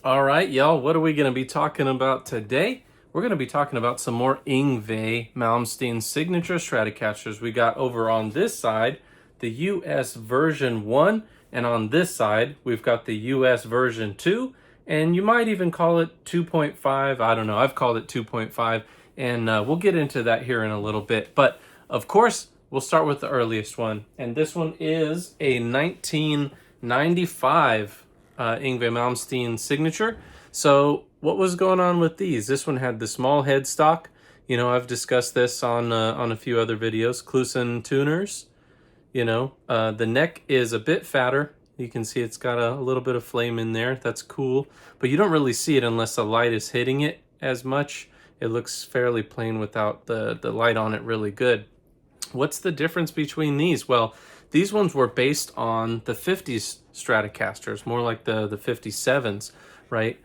All right, y'all, what are we going to be talking about today? We're going to be talking about some more Yngwie Malmsteen signature Stratocasters. We got over on this side the US version 1, and on this side we've got the US version 2, and you might even call it 2.5. I don't know, I've called it 2.5, and we'll get into that here in a little bit. But of course, we'll start with the earliest one, and this one is a 1995 Yngwie Malmsteen signature. So what was going on with these? This one had the small headstock. You know, I've discussed this on a few other videos. Clusen tuners. You know, the neck is a bit fatter. You can see it's got a little bit of flame in there. That's cool. But you don't really see it unless the light is hitting it as much. It looks fairly plain without the light on it really good. What's the difference between these? Well, these ones were based on the 50s Stratocasters, more like the 57s, right?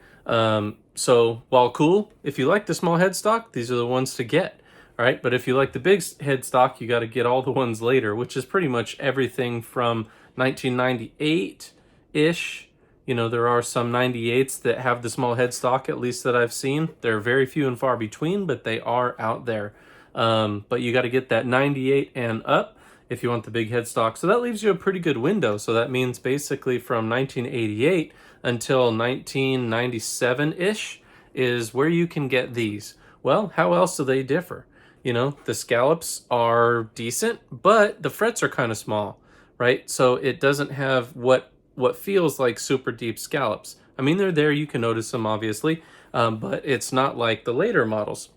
So while cool, if you like the small headstock, these are the ones to get, right? But if you like the big headstock, you got to get all the ones later, which is pretty much everything from 1998-ish. You know, there are some 98s that have the small headstock, at least that I've seen. They're very few and far between, but they are out there. But you got to get that 98 and up if you want the big headstock. So that leaves you a pretty good window. So that means basically from 1988 until 1997-ish is where you can get these. Well, how else do they differ? You know, the scallops are decent, but the frets are kind of small, right? So it doesn't have what feels like super deep scallops. I mean, they're there, you can notice them obviously, but it's not like the later models.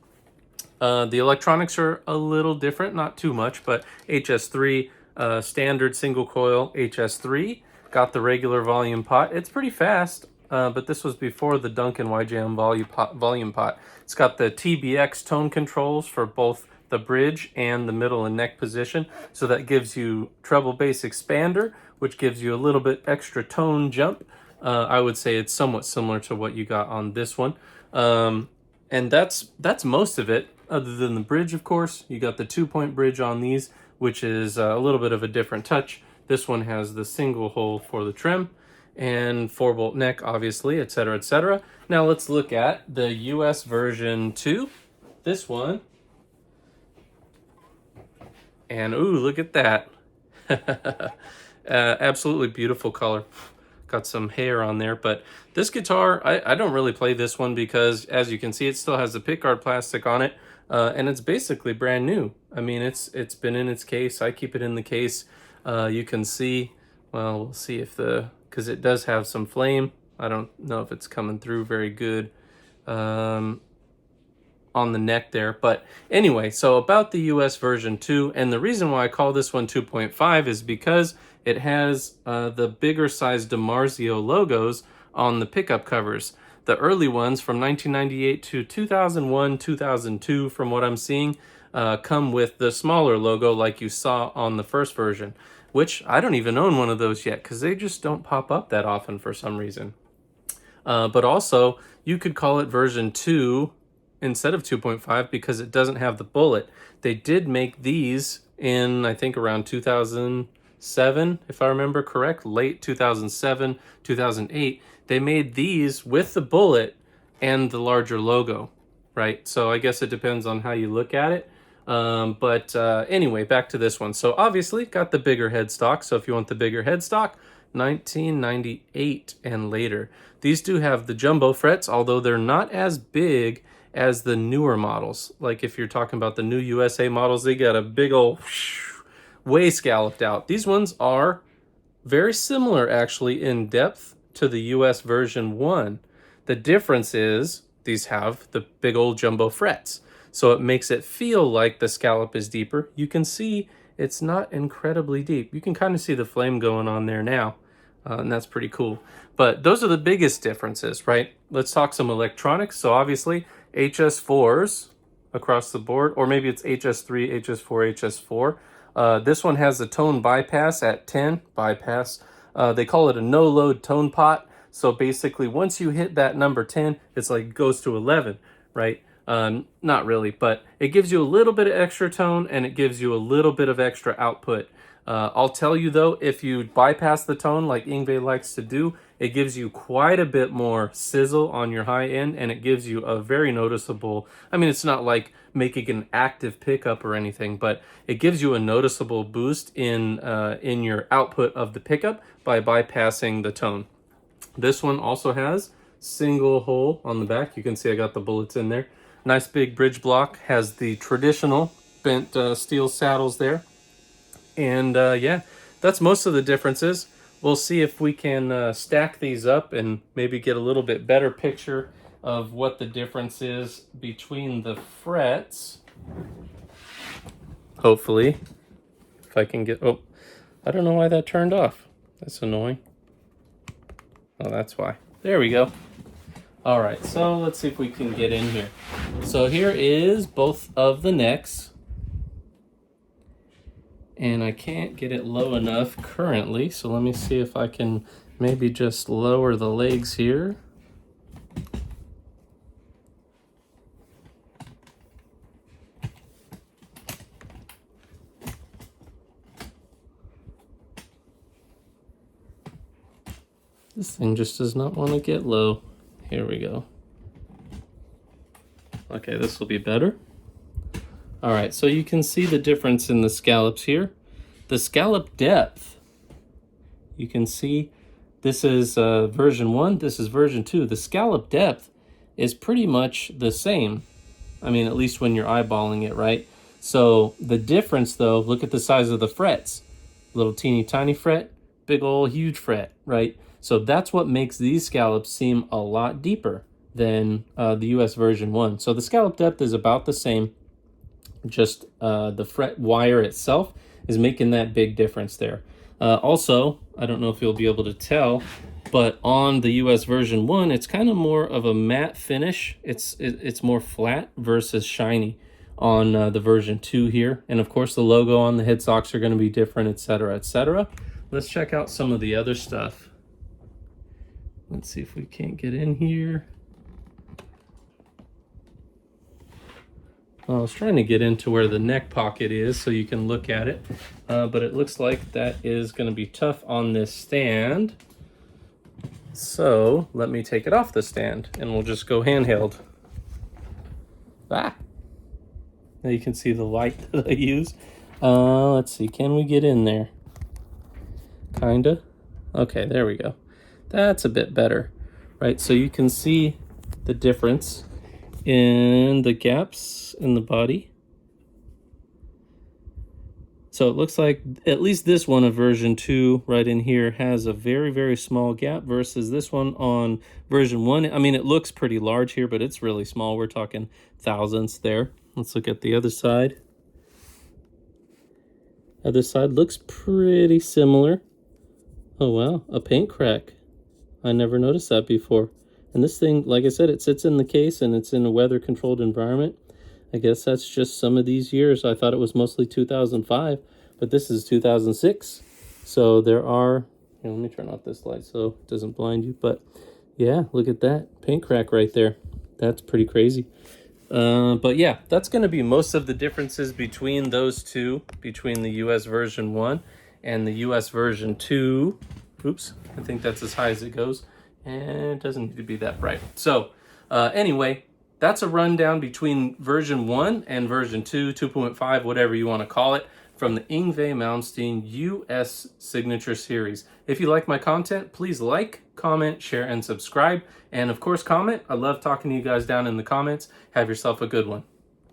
The electronics are a little different, not too much, but HS3 standard single coil HS3 got the regular volume pot. It's pretty fast, but this was before the Duncan YJM volume pot. It's got the TBX tone controls for both the bridge and the middle and neck position, so that gives you treble bass expander, which gives you a little bit extra tone jump. I would say it's somewhat similar to what you got on this one. And that's most of it, other than the bridge, of course. You got the 2-point bridge on these, which is a little bit of a different touch. This one has the single hole for the trim and 4-bolt neck, obviously, etc., etc. Now let's look at the US version 2. This one. And ooh, look at that. Absolutely beautiful color. Got some hair on there, but this guitar, I don't really play this one because, as you can see, it still has the pickguard plastic on it, and it's basically brand new. I mean, it's been in its case. I keep it in the case. You can see, well, we'll see if because it does have some flame. I don't know if it's coming through very good on the neck there, but anyway, so about the US version 2, and the reason why I call this one 2.5 is because it has the bigger size DiMarzio logos on the pickup covers. The early ones from 1998 to 2001, 2002, from what I'm seeing, come with the smaller logo like you saw on the first version, which I don't even own one of those yet because they just don't pop up that often for some reason. But also, you could call it version 2 instead of 2.5 because it doesn't have the bullet. They did make these in, I think, around 2007, if I remember correct, late 2007, 2008. They made these with the bullet and the larger logo, right? So I guess it depends on how you look at it. But anyway, back to this one. So obviously got the bigger headstock. So if you want the bigger headstock, 1998 and later. These do have the jumbo frets, although they're not as big as the newer models. Like if you're talking about the new USA models, they got a big old way scalloped out. These ones are very similar actually in depth to the US version 1. The difference is these have the big old jumbo frets. So it makes it feel like the scallop is deeper. You can see it's not incredibly deep. You can kind of see the flame going on there now. And that's pretty cool. But those are the biggest differences, right? Let's talk some electronics. So obviously HS4s across the board, or maybe it's HS3, HS4, HS4. This one has the tone bypass at 10 bypass. They call it a no-load tone pot. So basically, once you hit that number 10, it's like goes to 11, right? Not really, but it gives you a little bit of extra tone and it gives you a little bit of extra output. I'll tell you though, if you bypass the tone like Yngwie likes to do, it gives you quite a bit more sizzle on your high end, and it gives you a very noticeable, I mean, it's not like making an active pickup or anything, but it gives you a noticeable boost in your output of the pickup by bypassing the tone. This one also has single hole on the back. You can see I got the bullets in there. Nice big bridge block, has the traditional bent steel saddles there. And yeah, that's most of the differences. We'll see if we can stack these up and maybe get a little bit better picture of what the difference is between the frets. Hopefully, if I can get, oh, I don't know why that turned off. That's annoying. Oh, that's why. There we go. All right, so let's see if we can get in here. So here is both of the necks. And I can't get it low enough currently, so let me see if I can maybe just lower the legs here. This thing just does not want to get low. Here we go. Okay, this will be better. All right, so you can see the difference in the scallops here. The scallop depth, you can see this is version 1, this is version 2. The scallop depth is pretty much the same. I mean, at least when you're eyeballing it, right? So the difference though, look at the size of the frets. Little teeny tiny fret, big old huge fret, right? So that's what makes these scallops seem a lot deeper than the US version 1. So the scallop depth is about the same. Just the fret wire itself is making that big difference there. Also, I don't know if you'll be able to tell, but on the US version 1, it's kind of more of a matte finish. It's more flat versus shiny on the version 2 here. And of course, the logo on the head socks are going to be different, etc., etc. Let's check out some of the other stuff. Let's see if we can't get in here. I was trying to get into where the neck pocket is so you can look at it, but it looks like that is going to be tough on this stand. So let me take it off the stand and we'll just go handheld. Ah! Now you can see the light that I use. Let's see, can we get in there? Kinda. Okay, there we go. That's a bit better, right? So you can see the difference in the gaps in the body. So it looks like at least this one of version 2 right in here has a very, very small gap versus this one on version 1. I mean, it looks pretty large here, but it's really small. We're talking thousandths there. Let's look at the other side. Other side looks pretty similar. Oh wow, a paint crack. I never noticed that before. And this thing, like I said, it sits in the case and it's in a weather-controlled environment. I guess that's just some of these years. I thought it was mostly 2005, but this is 2006. So there are, here, let me turn off this light so it doesn't blind you. But yeah, look at that paint crack right there. That's pretty crazy. But yeah, that's going to be most of the differences between those two, between the US version 1 and the US version 2. Oops, I think that's as high as it goes. And it doesn't need to be that bright. So anyway, that's a rundown between version 1 and version 2, 2.5, whatever you want to call it, from the Yngwie Malmsteen US Signature Series. If you like my content, please like, comment, share, and subscribe. And of course, comment. I love talking to you guys down in the comments. Have yourself a good one.